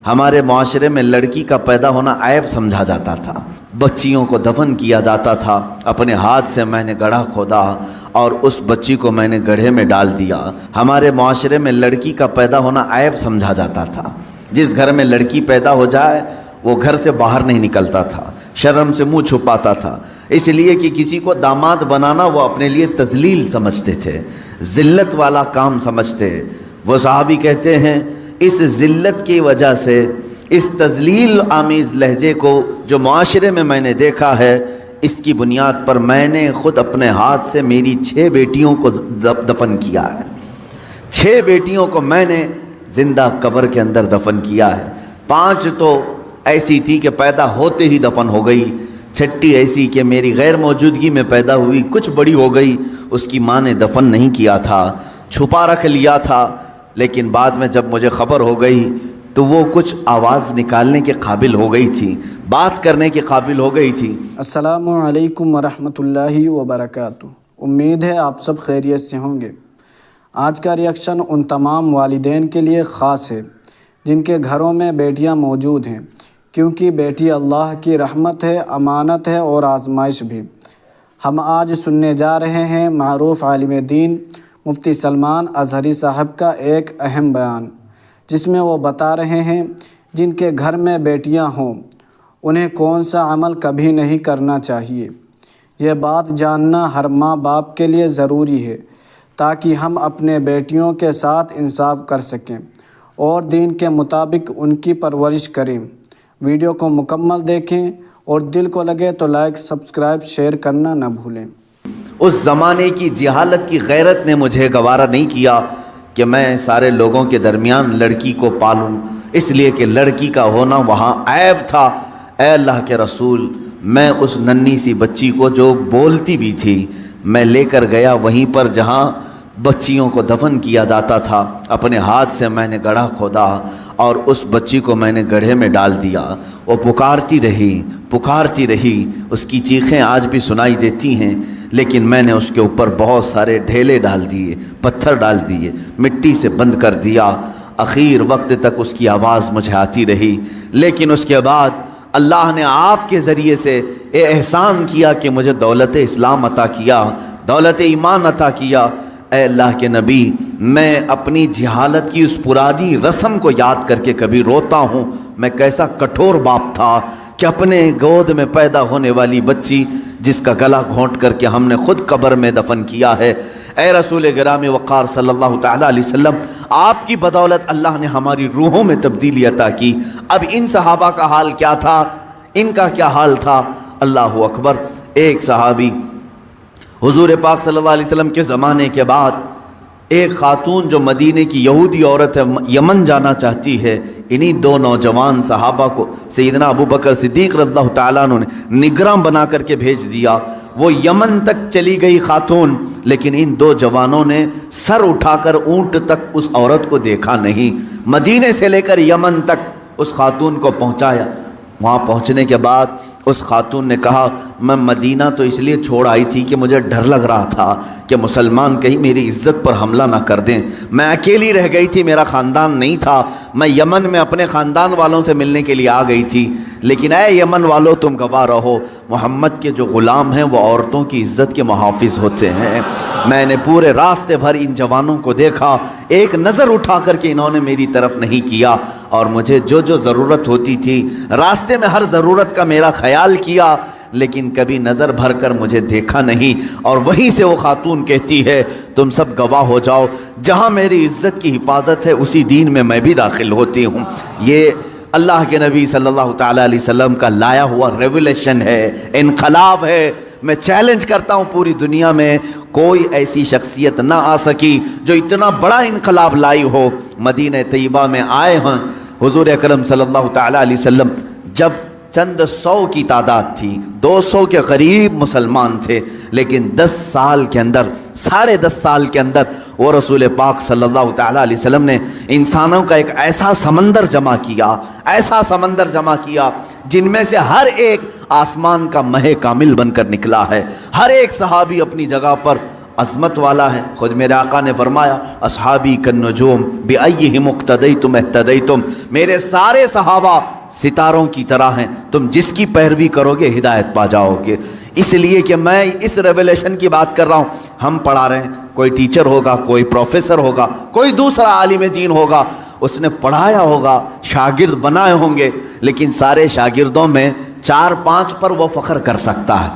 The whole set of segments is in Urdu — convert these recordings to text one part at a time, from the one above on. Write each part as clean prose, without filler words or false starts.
ہمارے معاشرے میں لڑکی کا پیدا ہونا عیب سمجھا جاتا تھا، بچیوں کو دفن کیا جاتا تھا۔ اپنے ہاتھ سے میں نے گڑھا کھودا اور اس بچی کو میں نے گڑھے میں ڈال دیا۔ ہمارے معاشرے میں لڑکی کا پیدا ہونا عیب سمجھا جاتا تھا۔ جس گھر میں لڑکی پیدا ہو جائے وہ گھر سے باہر نہیں نکلتا تھا، شرم سے منہ چھپاتا تھا، اس لیے کہ کسی کو داماد بنانا وہ اپنے لیے تذلیل سمجھتے تھے، ذلت والا کام سمجھتے۔ وہ صحابی کہتے ہیں اس ذلت کی وجہ سے، اس تذلیل آمیز لہجے کو جو معاشرے میں نے دیکھا ہے، اس کی بنیاد پر میں نے خود اپنے ہاتھ سے میری 6 بیٹیوں کو دفن کیا ہے۔ 6 بیٹیوں کو میں نے زندہ قبر کے اندر دفن کیا ہے۔ 5 تو ایسی تھی کہ پیدا ہوتے ہی دفن ہو گئی، 6ٹھی ایسی کہ میری غیر موجودگی میں پیدا ہوئی، کچھ بڑی ہو گئی، اس کی ماں نے دفن نہیں کیا تھا، چھپا رکھ لیا تھا، لیکن بعد میں جب مجھے خبر ہو گئی تو وہ کچھ آواز نکالنے کے قابل ہو گئی تھی، بات کرنے کے قابل ہو گئی تھی۔ السلام علیکم ورحمۃ اللہ وبرکاتہ۔ امید ہے آپ سب خیریت سے ہوں گے۔ آج کا ریاکشن ان تمام والدین کے لیے خاص ہے جن کے گھروں میں بیٹیاں موجود ہیں، کیونکہ بیٹی اللہ کی رحمت ہے، امانت ہے اور آزمائش بھی۔ ہم آج سننے جا رہے ہیں معروف عالم دین مفتی سلمان اظہری صاحب کا ایک اہم بیان، جس میں وہ بتا رہے ہیں جن کے گھر میں بیٹیاں ہوں انہیں کون سا عمل کبھی نہیں کرنا چاہیے۔ یہ بات جاننا ہر ماں باپ کے لیے ضروری ہے تاکہ ہم اپنے بیٹیوں کے ساتھ انصاف کر سکیں اور دین کے مطابق ان کی پرورش کریں۔ ویڈیو کو مکمل دیکھیں اور دل کو لگے تو لائک، سبسکرائب، شیئر کرنا نہ بھولیں۔ اس زمانے کی جہالت کی غیرت نے مجھے گوارا نہیں کیا کہ میں سارے لوگوں کے درمیان لڑکی کو پالوں، اس لیے کہ لڑکی کا ہونا وہاں عیب تھا۔ اے اللہ کے رسول، میں اس ننھی سی بچی کو جو بولتی بھی تھی میں لے کر گیا وہیں پر جہاں بچیوں کو دفن کیا جاتا تھا، اپنے ہاتھ سے میں نے گڑھا کھودا اور اس بچی کو میں نے گڑھے میں ڈال دیا۔ وہ پکارتی رہی، اس کی چیخیں آج بھی سنائی دیتی ہیں، لیکن میں نے اس کے اوپر بہت سارے ڈھیلے ڈال دیے، پتھر ڈال دیے، مٹی سے بند کر دیا۔ اخیر وقت تک اس کی آواز مجھے آتی رہی، لیکن اس کے بعد اللہ نے آپ کے ذریعے سے یہ احسان کیا کہ مجھے دولت اسلام عطا کیا، دولت ایمان عطا کیا۔ اے اللہ کے نبی، میں اپنی جہالت کی اس پرانی رسم کو یاد کر کے کبھی روتا ہوں۔ میں کیسا کٹھور باپ تھا کہ اپنے گود میں پیدا ہونے والی بچی جس کا گلا گھونٹ کر کے ہم نے خود قبر میں دفن کیا ہے۔ اے رسول گرامی وقار صلی اللہ تعالیٰ علیہ وسلم، آپ کی بدولت اللہ نے ہماری روحوں میں تبدیلی عطا کی۔ اب ان صحابہ کا حال کیا تھا، ان کا کیا حال تھا؟ اللہ اکبر۔ ایک صحابی حضور پاک صلی اللہ علیہ وسلم کے زمانے کے بعد ایک خاتون جو مدینے کی یہودی عورت ہے، یمن جانا چاہتی ہے، انہی 2 نوجوان صحابہ کو سیدنا ابو بکر صدیق رضی اللہ تعالیٰ عنہ نے نگراں بنا کر کے بھیج دیا۔ وہ یمن تک چلی گئی خاتون، لیکن ان 2 جوانوں نے سر اٹھا کر اونٹ تک اس عورت کو دیکھا نہیں۔ مدینے سے لے کر یمن تک اس خاتون کو پہنچایا۔ وہاں پہنچنے کے بعد اس خاتون نے کہا، میں مدینہ تو اس لیے چھوڑ آئی تھی کہ مجھے ڈر لگ رہا تھا کہ مسلمان کہیں میری عزت پر حملہ نہ کر دیں۔ میں اکیلی رہ گئی تھی، میرا خاندان نہیں تھا، میں یمن میں اپنے خاندان والوں سے ملنے کے لیے آ گئی تھی۔ لیکن اے یمن والوں، تم گواہ رہو، محمد کے جو غلام ہیں وہ عورتوں کی عزت کے محافظ ہوتے ہیں۔ میں نے پورے راستے بھر ان جوانوں کو دیکھا، ایک نظر اٹھا کر کے انہوں نے میری طرف نہیں کیا، اور مجھے جو ضرورت ہوتی تھی راستے میں ہر ضرورت کا میرا خیال کیا، لیکن کبھی نظر بھر کر مجھے دیکھا نہیں۔ اور وہیں سے وہ خاتون کہتی ہے، تم سب گواہ ہو جاؤ، جہاں میری عزت کی حفاظت ہے اسی دین میں میں بھی داخل ہوتی ہوں۔ یہ اللہ کے نبی صلی اللہ تعالیٰ علیہ وسلم کا لایا ہوا ریولیشن ہے، انقلاب ہے۔ میں چیلنج کرتا ہوں، پوری دنیا میں کوئی ایسی شخصیت نہ آ سکی جو اتنا بڑا انقلاب لائی ہو۔ مدینہ طیبہ میں آئے ہیں حضور اکرم صلی اللہ تعالیٰ علیہ وسلم، جب چند 100 کی تعداد تھی، 200 کے قریب مسلمان تھے، لیکن 10 سال کے اندر، 10.5 سال کے اندر وہ رسول پاک صلی اللہ تعالیٰ علیہ وسلم نے انسانوں کا ایک ایسا سمندر جمع کیا جن میں سے ہر ایک آسمان کا مہ کامل بن کر نکلا ہے۔ ہر ایک صحابی اپنی جگہ پر عظمت والا ہے. خود میرے آقا نے فرمایا اصحابی کالنجوم بأیہم اقتدیتم اہتدیتم، میرے سارے صحابہ ستاروں کی طرح ہیں، تم جس کی پیروی کرو گے ہدایت پا جاؤ گے. اس لیے کہ میں اس ریولیشن کی بات کر رہا ہوں. ہم پڑھا رہے ہیں، کوئی ٹیچر ہوگا، کوئی پروفیسر ہوگا، کوئی دوسرا عالم دین ہوگا، اس نے پڑھایا ہوگا، شاگرد بنائے ہوں گے، لیکن سارے شاگردوں میں 4-5 پر وہ فخر کر سکتا ہے،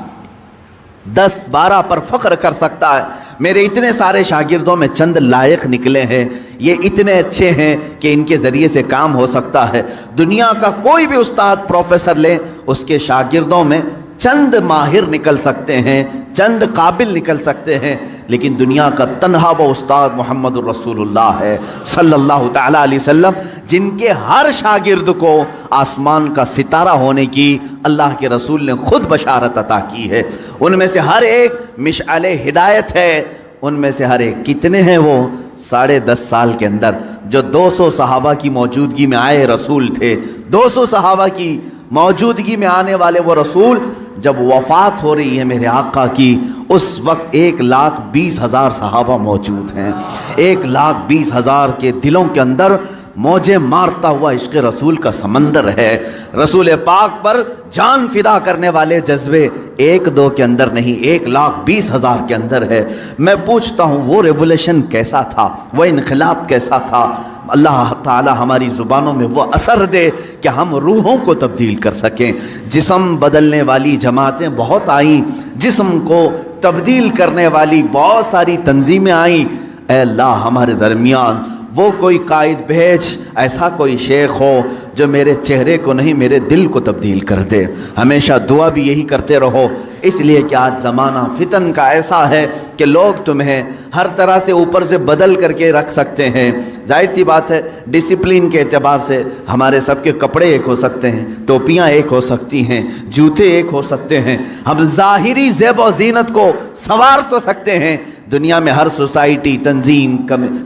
10-12 پر فخر کر سکتا ہے. میرے اتنے سارے شاگردوں میں چند لائق نکلے ہیں، یہ اتنے اچھے ہیں کہ ان کے ذریعے سے کام ہو سکتا ہے. دنیا کا کوئی بھی استاد پروفیسر لیں، اس کے شاگردوں میں چند ماہر نکل سکتے ہیں، چند قابل نکل سکتے ہیں، لیکن دنیا کا تنہا وہ استاد محمد الرسول اللہ ہے صلی اللہ تعالیٰ علیہ وسلم، جن کے ہر شاگرد کو آسمان کا ستارہ ہونے کی اللہ کے رسول نے خود بشارت عطا کی ہے. ان میں سے ہر ایک مشعل ہدایت ہے. ان میں سے ہر ایک کتنے ہیں؟ وہ 10.5 سال کے اندر جو 200 صحابہ کی موجودگی میں آئے رسول تھے. 200 صحابہ کی موجودگی میں آنے والے وہ رسول جب وفات ہو رہی ہے میرے آقا کی، اس وقت 1,20,000 صحابہ موجود ہیں. 1,20,000 کے دلوں کے اندر موجیں مارتا ہوا عشق رسول کا سمندر ہے. رسول پاک پر جان فدا کرنے والے جذبے 1-2 کے اندر نہیں، 1,20,000 کے اندر ہے. میں پوچھتا ہوں وہ ریولیشن کیسا تھا، وہ انقلاب کیسا تھا؟ اللہ تعالی ہماری زبانوں میں وہ اثر دے کہ ہم روحوں کو تبدیل کر سکیں. جسم بدلنے والی جماعتیں بہت آئیں، جسم کو تبدیل کرنے والی بہت ساری تنظیمیں آئیں. اے اللہ ہمارے درمیان وہ کوئی قائد بھیج، ایسا کوئی شیخ ہو جو میرے چہرے کو نہیں میرے دل کو تبدیل کر دے. ہمیشہ دعا بھی یہی کرتے رہو، اس لیے کہ آج زمانہ فتن کا ایسا ہے کہ لوگ تمہیں ہر طرح سے اوپر سے بدل کر کے رکھ سکتے ہیں. ظاہر سی بات ہے ڈسپلن کے اعتبار سے ہمارے سب کے کپڑے ایک ہو سکتے ہیں، ٹوپیاں ایک ہو سکتی ہیں، جوتے ایک ہو سکتے ہیں، ہم ظاہری زیب و زینت کو سنوار تو سکتے ہیں. دنیا میں ہر سوسائٹی، تنظیم،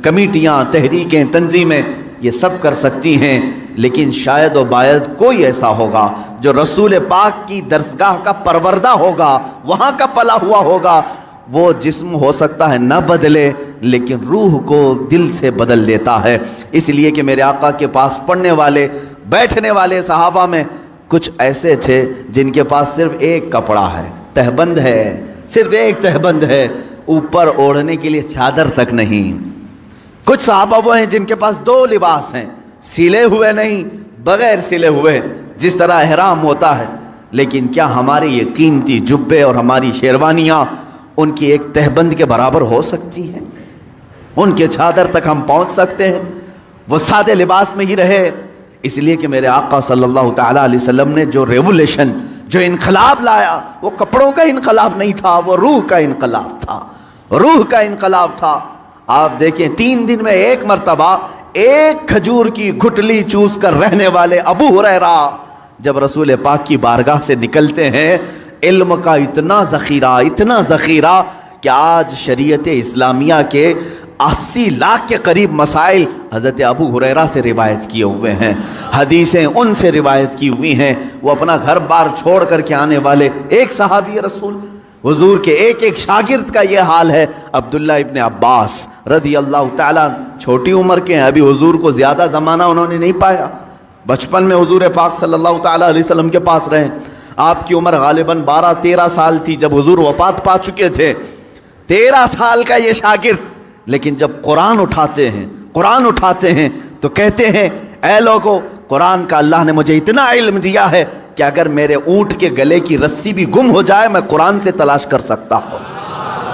کمیٹیاں، تحریکیں، تنظیمیں یہ سب کر سکتی ہیں، لیکن شاید و باید کوئی ایسا ہوگا جو رسول پاک کی درسگاہ کا پروردہ ہوگا، وہاں کا پلا ہوا ہوگا. وہ جسم ہو سکتا ہے نہ بدلے، لیکن روح کو دل سے بدل دیتا ہے. اس لیے کہ میرے آقا کے پاس پڑھنے والے، بیٹھنے والے صحابہ میں کچھ ایسے تھے جن کے پاس صرف ایک کپڑا ہے، تہبند ہے، صرف ایک تہبند ہے، اوپر اوڑھنے کے لیے چادر تک نہیں. کچھ صحابہ وہ ہیں جن کے پاس 2 لباس ہیں، سلے ہوئے نہیں، بغیر سلے ہوئے، جس طرح احرام ہوتا ہے. لیکن کیا ہمارے یہ قیمتی جبے اور ہماری شیروانیاں ان کی ایک تہبند کے برابر ہو سکتی ہیں؟ ان کے چادر تک ہم پہنچ سکتے ہیں؟ وہ سادے لباس میں ہی رہے. اس لیے کہ میرے آقا صلی اللہ تعالیٰ علیہ وسلم نے جو ریولیشن، جو انقلاب لایا، وہ کپڑوں کا انقلاب نہیں تھا، وہ روح کا انقلاب تھا، روح کا انقلاب تھا. آپ دیکھیں 3 دن میں 1 مرتبہ 1 کھجور کی گھٹلی چوس کر رہنے والے ابو ہریرہ جب رسول پاک کی بارگاہ سے نکلتے ہیں، علم کا اتنا ذخیرہ کہ آج شریعت اسلامیہ کے 80 لاکھ کے قریب مسائل حضرت ابو ہریرہ سے روایت کیے ہوئے ہیں، حدیثیں ان سے روایت کی ہوئی ہیں. وہ اپنا گھر بار چھوڑ کر کے آنے والے ایک صحابی رسول، حضور کے ایک شاگرد کا یہ حال ہے. عبداللہ ابن عباس رضی اللہ تعالیٰ چھوٹی عمر کے ہیں، ابھی حضور کو زیادہ زمانہ انہوں نے نہیں پایا، بچپن میں حضور پاک صلی اللہ تعالیٰ علیہ وسلم کے پاس رہے. آپ کی عمر غالباً 12-13 سال تھی جب حضور وفات پا چکے تھے. 13 سال کا یہ شاگرد، لیکن جب قرآن اٹھاتے ہیں تو کہتے ہیں اے لوگو، قرآن کا اللہ نے مجھے اتنا علم دیا ہے کہ اگر میرے اونٹ کے گلے کی رسی بھی گم ہو جائے میں قرآن سے تلاش کر سکتا ہوں،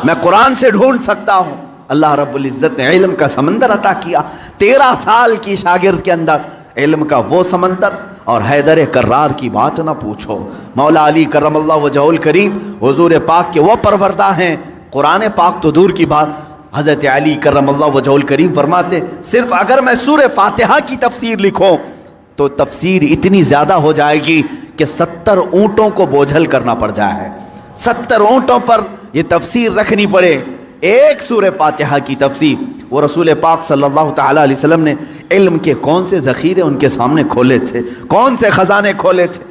میں قرآن سے ڈھونڈ سکتا ہوں. اللہ رب العزت نے علم کا سمندر عطا کیا. 13 سال کی شاگرد کے اندر علم کا وہ سمندر. اور حیدر کرار کی بات نہ پوچھو، مولا علی کرم اللہ وجہہ الکریم حضور پاک کے وہ پروردہ ہیں. قرآن پاک تو دور کی بات، حضرت علی کرم اللہ وجہہ الکریم فرماتے صرف اگر میں سورہ فاتحہ کی تفسیر لکھوں تو تفسیر اتنی زیادہ ہو جائے گی کہ 70 اونٹوں کو بوجھل کرنا پڑ جائے، 70 اونٹوں پر یہ تفسیر رکھنی پڑے. ایک سورہ فاتحہ کی تفسیر. وہ رسول پاک صلی اللہ تعالیٰ علیہ وسلم نے علم کے کون سے ذخیرے ان کے سامنے کھولے تھے، کون سے خزانے کھولے تھے.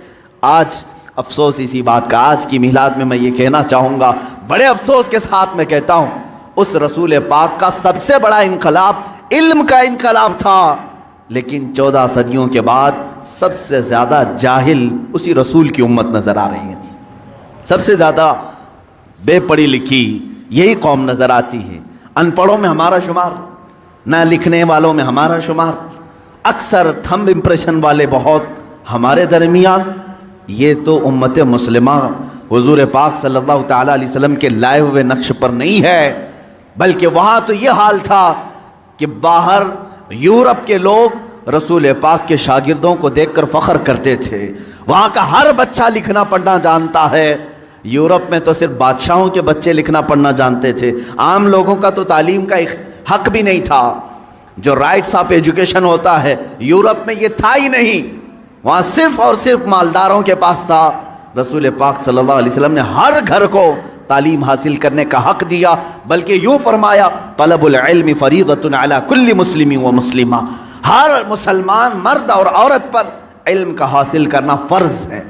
آج افسوس اسی بات کا، آج کی میلاد میں یہ کہنا چاہوں گا، بڑے افسوس کے ساتھ میں کہتا ہوں، اس رسول پاک کا سب سے بڑا انقلاب علم کا انقلاب تھا، لیکن 14 صدیوں کے بعد سب سے زیادہ جاہل اسی رسول کی امت نظر آ رہی ہے، سب سے زیادہ بے پڑھی لکھی یہی قوم نظر آتی ہے، ان پڑھوں میں ہمارا شمار، نہ لکھنے والوں میں ہمارا شمار، اکثر تھمب امپریشن والے بہت ہمارے درمیان۔ یہ تو امت مسلمہ حضور پاک صلی اللہ تعالیٰ علیہ وسلم کے لائے ہوئے نقش پر نہیں ہے، بلکہ وہاں تو یہ حال تھا کہ باہر یورپ کے لوگ رسول پاک کے شاگردوں کو دیکھ کر فخر کرتے تھے، وہاں کا ہر بچہ لکھنا پڑھنا جانتا ہے۔ یورپ میں تو صرف بادشاہوں کے بچے لکھنا پڑھنا جانتے تھے، عام لوگوں کا تو تعلیم کا حق بھی نہیں تھا، جو رائٹس آف ایجوکیشن ہوتا ہے یورپ میں یہ تھا ہی نہیں، وہاں صرف اور صرف مالداروں کے پاس تھا۔ رسول پاک صلی اللہ علیہ وسلم نے ہر گھر کو تعلیم حاصل کرنے کا حق دیا، بلکہ یوں فرمایا طلب العلم فریضۃ علی کل مسلم و مسلمہ، ہر مسلمان مرد اور عورت پر علم کا حاصل کرنا فرض ہے،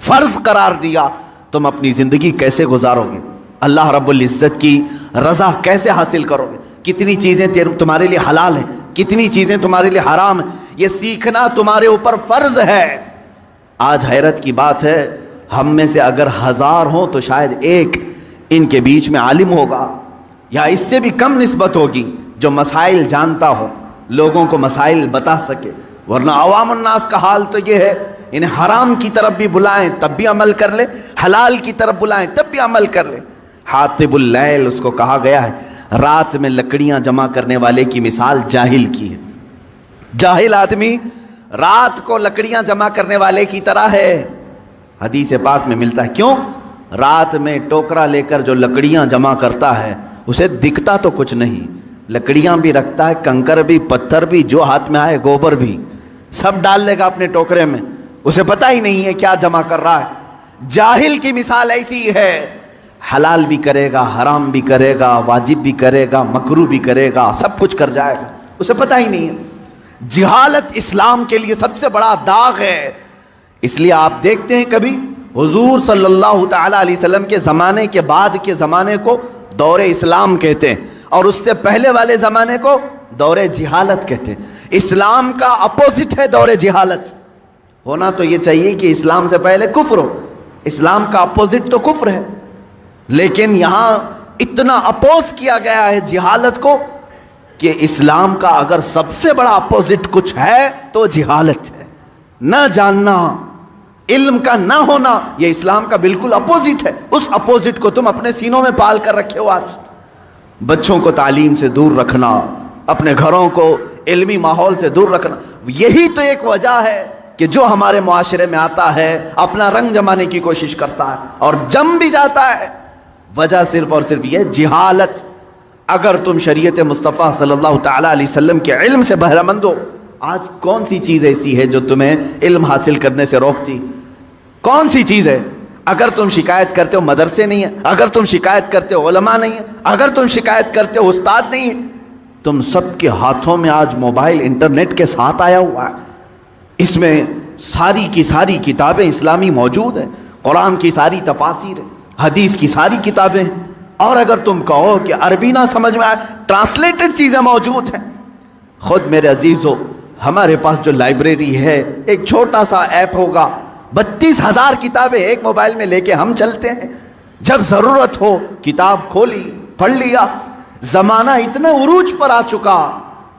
فرض قرار دیا۔ تم اپنی زندگی کیسے گزارو گے، اللہ رب العزت کی رضا کیسے حاصل کرو گے، کتنی چیزیں تمہارے لیے حلال ہیں، کتنی چیزیں تمہارے لیے حرام ہیں، یہ سیکھنا تمہارے اوپر فرض ہے۔ آج حیرت کی بات ہے، ہم میں سے اگر 1000 ہوں تو شاید ایک ان کے بیچ میں عالم ہوگا، یا اس سے بھی کم نسبت ہوگی، جو مسائل جانتا ہو، لوگوں کو مسائل بتا سکے، ورنہ عوام الناس کا حال تو یہ ہے، انہیں حرام کی طرف بھی بلائیں تب بھی عمل کر لے، حلال کی طرف بلائیں تب بھی عمل کر لے۔ حاطب اللیل اس کو کہا گیا ہے، رات میں لکڑیاں جمع کرنے والے کی مثال جاہل کی ہے، جاہل آدمی رات کو لکڑیاں جمع کرنے والے کی طرح ہے۔ حدیث پاک میں ملتا ہے، کیوں؟ رات میں ٹوکرا لے کر جو لکڑیاں جمع کرتا ہے اسے دکھتا تو کچھ نہیں، لکڑیاں بھی رکھتا ہے، کنکر بھی، پتھر بھی، جو ہاتھ میں آئے گوبر بھی، سب ڈال لے گا اپنے ٹوکرے میں، اسے پتہ ہی نہیں ہے کیا جمع کر رہا ہے۔ جاہل کی مثال ایسی ہے، حلال بھی کرے گا، حرام بھی کرے گا، واجب بھی کرے گا، مکروہ بھی کرے گا، سب کچھ کر جائے گا، اسے پتہ ہی نہیں ہے۔ جہالت اسلام کے لیے سب سے بڑا داغ ہے، اس لیے آپ دیکھتے ہیں کبھی حضور صلی اللہ تعالیٰ علیہ وسلم کے زمانے کے بعد کے زمانے کو دور اسلام کہتے ہیں، اور اس سے پہلے والے زمانے کو دور جہالت کہتے ہیں۔ اسلام کا اپوزٹ ہے دور جہالت، ہونا تو یہ چاہیے کہ اسلام سے پہلے کفر ہو، اسلام کا اپوزٹ تو کفر ہے، لیکن یہاں اتنا اپوز کیا گیا ہے جہالت کو کہ اسلام کا اگر سب سے بڑا اپوزٹ کچھ ہے تو جہالت ہے، نہ جاننا، علم کا نہ ہونا، یہ اسلام کا بالکل اپوزٹ ہے۔ اس اپوزٹ کو تم اپنے سینوں میں پال کر رکھے ہو۔ آج بچوں کو تعلیم سے دور رکھنا، اپنے گھروں کو علمی ماحول سے دور رکھنا، یہی تو ایک وجہ ہے کہ جو ہمارے معاشرے میں آتا ہے اپنا رنگ جمانے کی کوشش کرتا ہے اور جم بھی جاتا ہے۔ وجہ صرف اور صرف یہ جہالت۔ اگر تم شریعت مصطفیٰ صلی اللہ تعالیٰ علیہ وسلم کے علم سے بہرہ مند ہو، آج کون سی چیز ایسی ہے جو تمہیں علم حاصل کرنے سے روکتی؟ کون سی چیز ہے؟ اگر تم شکایت کرتے ہو مدرسے نہیں ہیں، اگر تم شکایت کرتے ہو علماء نہیں ہیں، اگر تم شکایت کرتے ہو استاد نہیں ہیں، تم سب کے ہاتھوں میں آج موبائل انٹرنیٹ کے ساتھ آیا ہوا ہے، اس میں ساری کی ساری کتابیں اسلامی موجود ہیں، قرآن کی ساری تفاسیر ہیں، حدیث کی ساری کتابیں ہیں، اور اگر تم کہو کہ عربی نہ سمجھ میں آئے، ٹرانسلیٹڈ چیزیں موجود ہیں۔ خود میرے عزیزو، ہمارے پاس جو لائبریری ہے، ایک چھوٹا سا ایپ ہوگا، 32,000 کتابیں ایک موبائل میں لے کے ہم چلتے ہیں، جب ضرورت ہو کتاب کھولی پڑھ لیا۔ زمانہ اتنا عروج پر آ چکا،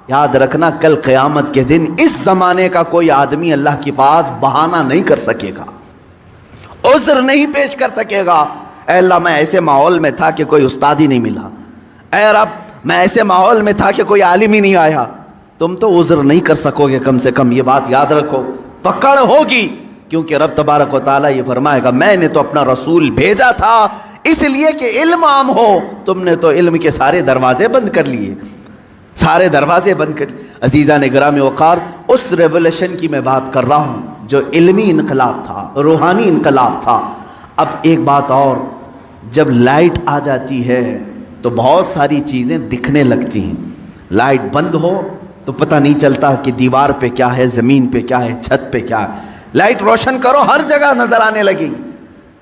یاد رکھنا کل قیامت کے دن اس زمانے کا کوئی آدمی اللہ کے پاس بہانہ نہیں کر سکے گا، عذر نہیں پیش کر سکے گا، اے اللہ میں ایسے ماحول میں تھا کہ کوئی استاد ہی نہیں ملا، اے رب میں ایسے ماحول میں تھا کہ کوئی عالم ہی نہیں آیا۔ تم تو عذر نہیں کر سکو گے، کم سے کم یہ بات یاد رکھو، پکڑ ہوگی، کیونکہ رب تبارک و تعالیٰ یہ فرمائے گا میں نے تو اپنا رسول بھیجا تھا اس لیے کہ علم عام ہو، تم نے تو علم کے سارے دروازے بند کر لیے، سارے دروازے بند کر لیے۔ عزیزان گرامی وقار، اس ریولوشن کی میں بات کر رہا ہوں جو علمی انقلاب تھا، روحانی انقلاب تھا۔ اب ایک بات اور، جب لائٹ آ جاتی ہے تو بہت ساری چیزیں دکھنے لگتی ہیں، لائٹ بند ہو تو پتہ نہیں چلتا کہ دیوار پہ کیا ہے، زمین پہ کیا ہے، چھت پہ کیا ہے، لائٹ روشن کرو ہر جگہ نظر آنے لگی۔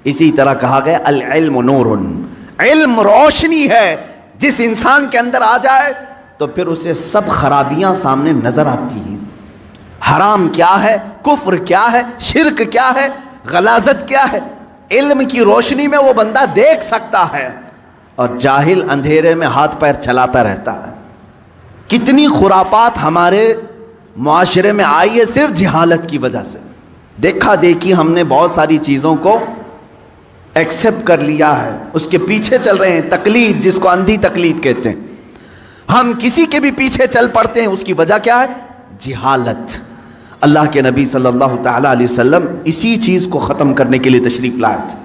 اسی طرح کہا گیا العلم نور، علم روشنی ہے، جس انسان کے اندر آ جائے تو پھر اسے سب خرابیاں سامنے نظر آتی ہیں. حرام کیا ہے، کفر کیا ہے، شرک کیا ہے، غلاظت کیا ہے، علم کی روشنی میں وہ بندہ دیکھ سکتا ہے، اور جاہل اندھیرے میں ہاتھ پیر چلاتا رہتا ہے. کتنی خرافات ہمارے معاشرے میں آئی ہے صرف جہالت کی وجہ سے. دیکھا دیکھی ہم نے بہت ساری چیزوں کو ایکسیپٹ کر لیا ہے، اس کے پیچھے چل رہے ہیں. تقلید، جس کو اندھی تقلید کہتے ہیں، ہم کسی کے بھی پیچھے چل پڑتے ہیں. اس کی وجہ کیا ہے؟ جہالت. اللہ کے نبی صلی اللہ تعالیٰ علیہ وسلم اسی چیز کو ختم کرنے کے لیے تشریف لائے تھے.